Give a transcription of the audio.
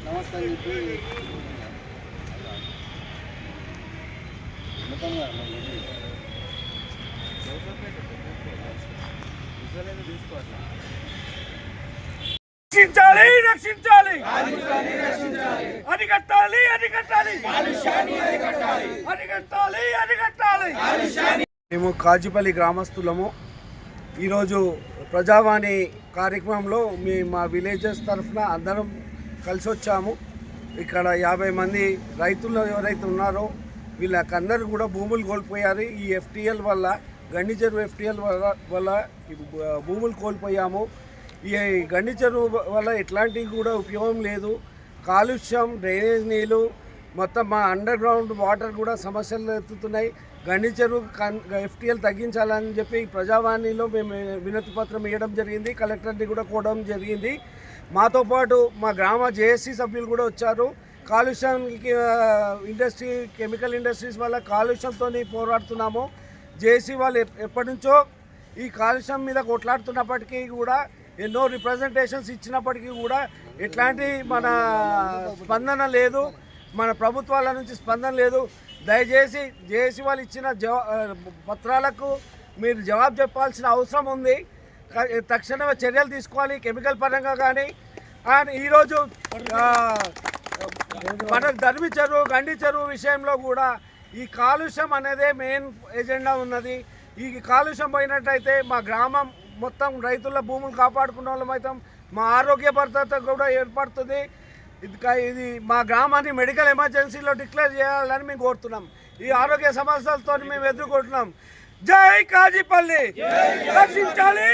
నమస్తే అని చెప్పి రక్షించాలి అరికట్టాలి మేము కాజిపల్లి గ్రామస్తులము. ఈరోజు ప్రజావాణి కార్యక్రమంలో మా విలేజెస్ తరఫున అందరం కలిసి వచ్చాము. ఇక్కడ 50 మంది రైతులు ఎవరైతే ఉన్నారో వీళ్ళకందరూ కూడా భూములు కోల్పోయారు. ఈ ఎఫ్టీఎల్ వల్ల, గండి చెరువు ఎఫ్టీఎల్ వల్ల భూములు కోల్పోయాము. ఈ గండి చెరువు వల్ల ఎట్లాంటివి కూడా ఉపయోగం లేదు. కాలుష్యం, డ్రైనేజ్ నీళ్ళు, మొత్తం మా అండర్ గ్రౌండ్ వాటర్ కూడా సమస్యలు ఎత్తుతున్నాయి. గండి చెరువు ఎఫ్టీఎల్ తగ్గించాలని చెప్పి ప్రజావాణిలో మేము వినతి పత్రం ఇవ్వడం జరిగింది. కలెక్టర్ని కూడా కోవడం జరిగింది. మాతో పాటు మా గ్రామ జేఏసీ సభ్యులు కూడా వచ్చారు. కాలుష్యానికి కెమికల్ ఇండస్ట్రీస్ వల్ల కాలుష్యంతో పోరాడుతున్నాము. జేఏసీ వాళ్ళు ఎప్పటి నుంచో ఈ కాలుష్యం మీద కొట్లాడుతున్నప్పటికీ కూడా, ఎన్నో రిప్రజెంటేషన్స్ ఇచ్చినప్పటికీ కూడా ఎట్లాంటి మన స్పందన లేదు. మన ప్రభుత్వాల నుంచి స్పందన లేదు. దయచేసి జేఏసీ వాళ్ళు ఇచ్చిన పత్రాలకు మీరు జవాబు చెప్పాల్సిన అవసరం ఉంది. తక్షణమే చర్యలు తీసుకోవాలి, కెమికల్ పరంగా కానీ. అండ్ ఈరోజు మన ధర్మి చెరువు, గండి చెరువు విషయంలో కూడా ఈ కాలుష్యం అనేదే మెయిన్ ఎజెండా ఉన్నది. ఈ కాలుష్యం పోయినట్టయితే మా గ్రామం మొత్తం రైతుల భూములు కాపాడుకున్న వాళ్ళమైతే మా ఆరోగ్య భద్రత కూడా ఏర్పడుతుంది. ఇది మా గ్రామాన్ని మెడికల్ ఎమర్జెన్సీలో డిక్లేర్ చేయాలని మేము కోరుతున్నాం. ఈ ఆరోగ్య సమస్యలతో మేము ఎదుర్కొంటున్నాం. జై కాజిపల్లి, రక్షించాలి.